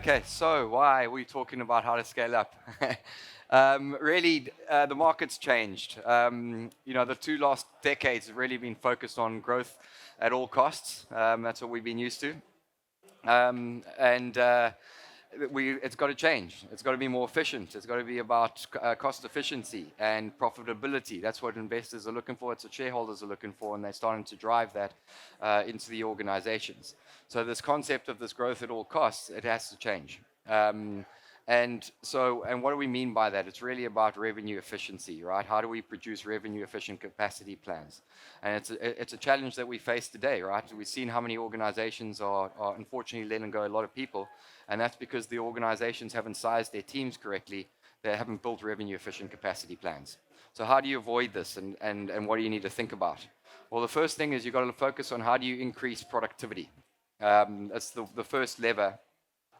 Okay, so why are we talking about how to scale up? Really, the market's changed. The two last decades have really been focused on growth at all costs. That's what we've been used to. And it's got to change. It's got to be more efficient. It's got to be about cost efficiency and profitability. That's what investors are looking for. It's what shareholders are looking for, and they're starting to drive that into the organizations. So this concept of this growth at all costs, it has to change. And what do we mean by that? It's really about revenue efficiency, right? How do we produce revenue efficient capacity plans? And it's a challenge that we face today, right? We've seen how many organizations are unfortunately letting go a lot of people, and that's because the organizations haven't sized their teams correctly. They haven't built revenue efficient capacity plans. So how do you avoid this, and what do you need to think about? Well, the first thing is you've got to focus on how do you increase productivity. That's the first lever.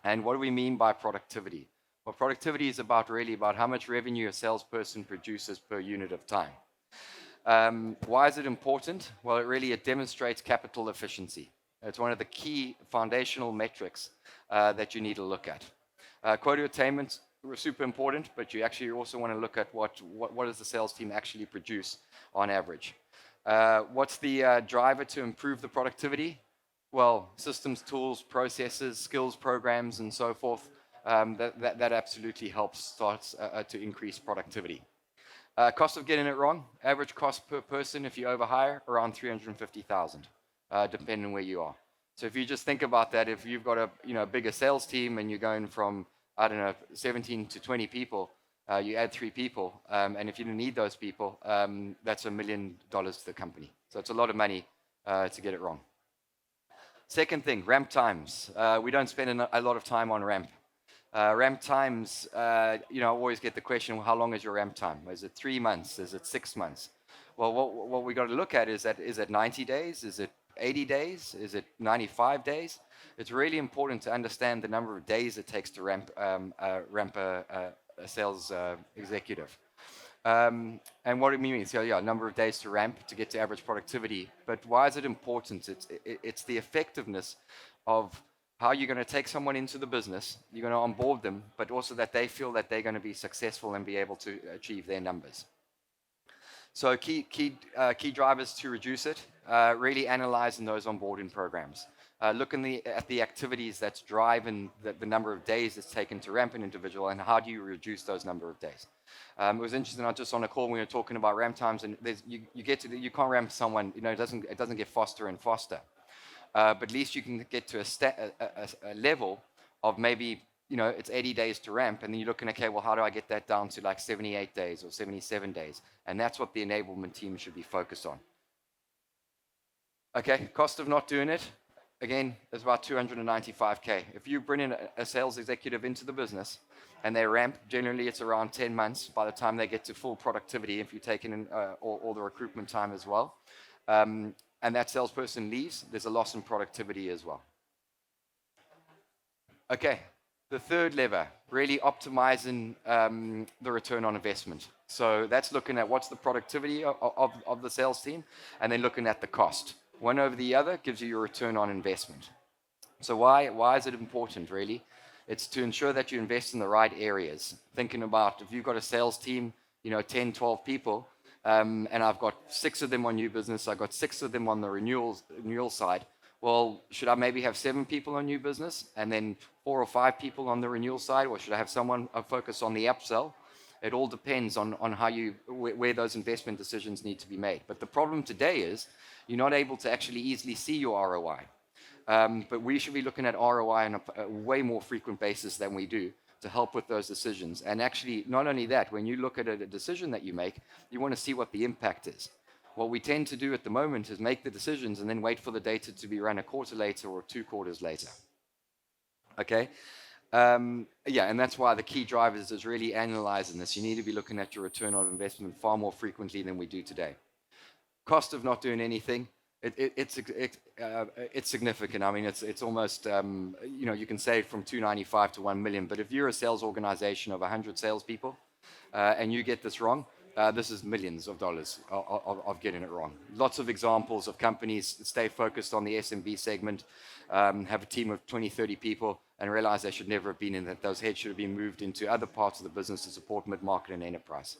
And what do we mean by productivity? Well, productivity is really about how much revenue a salesperson produces per unit of time. Why is it important? Well, it demonstrates capital efficiency. It's one of the key foundational metrics that you need to look at. Quota attainment is super important, but you actually also want to look at what does the sales team actually produce on average. What's the driver to improve the productivity? Well, systems, tools, processes, skills programs, and so forth. That absolutely helps start to increase productivity. Cost of getting it wrong, average cost per person if you overhire, around 350,000, depending on where you are. So if you just think about that, if you've got a bigger sales team and you're going from, 17 to 20 people, you add 3 people, and if you don't need those people, that's $1 million to the company. So it's a lot of money to get it wrong. Second thing, ramp times. We don't spend a lot of time on ramp. Ramp times, I always get the question, well, how long is your ramp time? Is it 3 months? Is it 6 months? Well, what we got to look at is it 90 days? Is it 80 days? Is it 95 days? It's really important to understand the number of days it takes to ramp a sales executive. And what it means, number of days to ramp to get to average productivity. But why is it important? It's the effectiveness of how you're going to take someone into the business, you're going to onboard them, but also that they feel that they're going to be successful and be able to achieve their numbers. So key drivers to reduce it, really analyzing those onboarding programs. Looking at the activities that's driving the number of days it's taken to ramp an individual, and how do you reduce those number of days. It was interesting. I was just on a call when we were talking about ramp times, and you can't ramp someone. It doesn't get faster and faster. But at least you can get to a level of maybe it's 80 days to ramp, and then you're looking, okay, well, how do I get that down to like 78 days or 77 days? And that's what the enablement team should be focused on. Okay, cost of not doing it. Again, it's about 295K. If you bring in a sales executive into the business and they ramp, generally it's around 10 months by the time they get to full productivity, if you take in all the recruitment time as well. And that salesperson leaves, there's a loss in productivity as well. Okay, the third lever, really optimizing the return on investment. So that's looking at what's the productivity of the sales team, and then looking at the cost. One over the other gives you your return on investment. So why is it important, really? It's to ensure that you invest in the right areas. Thinking about if you've got a sales team, 10, 12 people, and I've got 6 of them on new business, I've got 6 of them on the renewal side. Well, should I maybe have 7 people on new business and then 4 or 5 people on the renewal side, or should I have someone focus on the upsell? It all depends on where those investment decisions need to be made. But the problem today is you're not able to actually easily see your ROI. But we should be looking at ROI on a way more frequent basis than we do to help with those decisions. And actually, not only that, when you look at a decision that you make, you want to see what the impact is. What we tend to do at the moment is make the decisions and then wait for the data to be run a quarter later or 2 quarters later. Okay? And that's why the key drivers is really analyzing this. You need to be looking at your return on investment far more frequently than we do today. Cost of not doing anything, it's significant. I mean, it's almost, you can save from 295 to 1 million. But if you're a sales organization of 100 salespeople and you get this wrong, this is millions of dollars of getting it wrong. Lots of examples of companies that stay focused on the SMB segment, have a team of 20, 30 people, and realize they should never have been in that. Those heads should have been moved into other parts of the business to support mid-market and enterprise.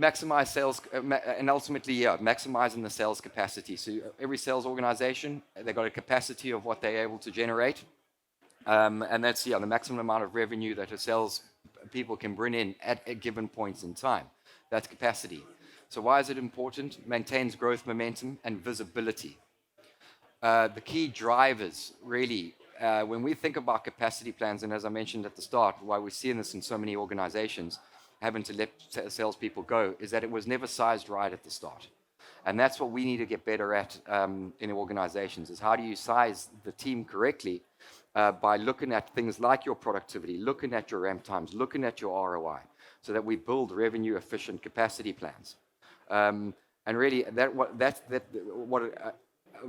Maximize sales, and ultimately, maximizing the sales capacity. So every sales organization, they've got a capacity of what they're able to generate. And that's the maximum amount of revenue that a sales people can bring in at given points in time. That's capacity. So why is it important? Maintains growth momentum and visibility. The key drivers, really, when we think about capacity plans, and as I mentioned at the start, why we're seeing this in so many organizations, having to let salespeople go, is that it was never sized right at the start. And that's what we need to get better at in organizations, is how do you size the team correctly by looking at things like your productivity, looking at your ramp times, looking at your ROI, so that we build revenue efficient capacity plans. And really, what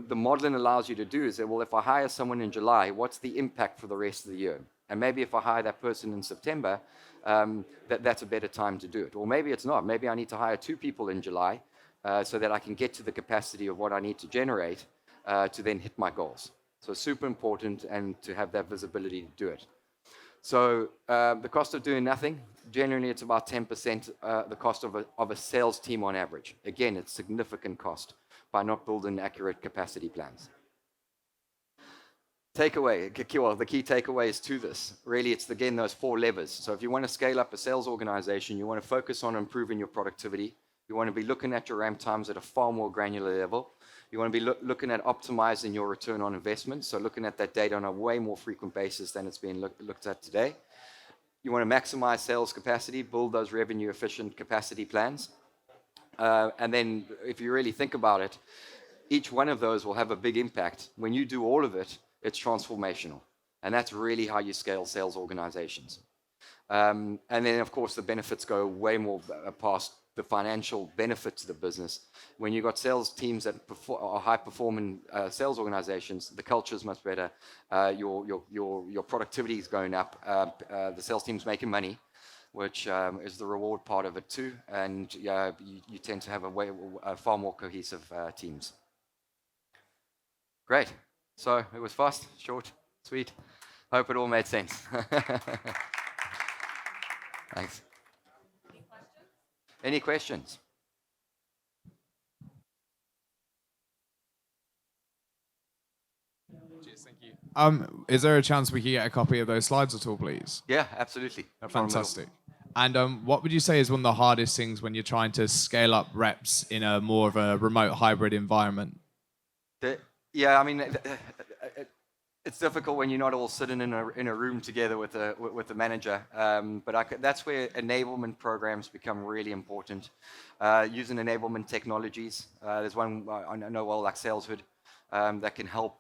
the modeling allows you to do is that, well, if I hire someone in July, what's the impact for the rest of the year? And maybe if I hire that person in September, that's a better time to do it. Or maybe it's not. Maybe I need to hire 2 people in July so that I can get to the capacity of what I need to generate to then hit my goals. So super important, and to have that visibility to do it. So the cost of doing nothing, generally it's about 10% the cost of a sales team on average. Again, it's significant cost by not building accurate capacity plans. Takeaway, the key takeaways to this, really, it's again those 4 levers. So if you want to scale up a sales organization, you want to focus on improving your productivity. You want to be looking at your ramp times at a far more granular level. You want to be looking at optimizing your return on investment, so looking at that data on a way more frequent basis than it's being looked at today. You want to maximize sales capacity, build those revenue efficient capacity plans. And then if you really think about it, each one of those will have a big impact. When you do all of it, it's transformational. And that's really how you scale sales organizations. And then, of course, the benefits go way more past the financial benefit to the business. When you've got sales teams that are high-performing sales organizations, the culture is much better. Your productivity is going up. The sales team's making money, which is the reward part of it too. And you tend to have a far more cohesive teams. Great. So it was fast, short, sweet. Hope it all made sense. Thanks. Any questions? Cheers, thank you. Is there a chance we could get a copy of those slides at all, please? Yeah, absolutely. Fantastic. And what would you say is one of the hardest things when you're trying to scale up reps in a more of a remote hybrid environment? Yeah, I mean, it's difficult when you're not all sitting in a room together with the manager. But that's where enablement programs become really important. Using enablement technologies. There's one I know well, like SalesHood, that can help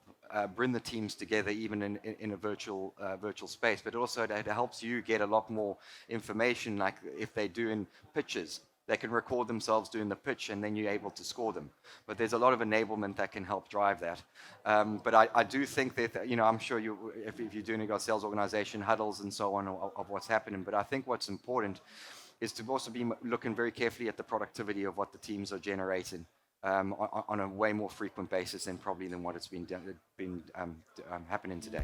bring the teams together even in a virtual space. But also it helps you get a lot more information, like if they're doing pitches. They can record themselves doing the pitch, and then you're able to score them. But there's a lot of enablement that can help drive that. But I do think that, I'm sure if you're doing a sales organization, huddles and so on of what's happening. But I think what's important is to also be looking very carefully at the productivity of what the teams are generating on a way more frequent basis than what it's been happening today.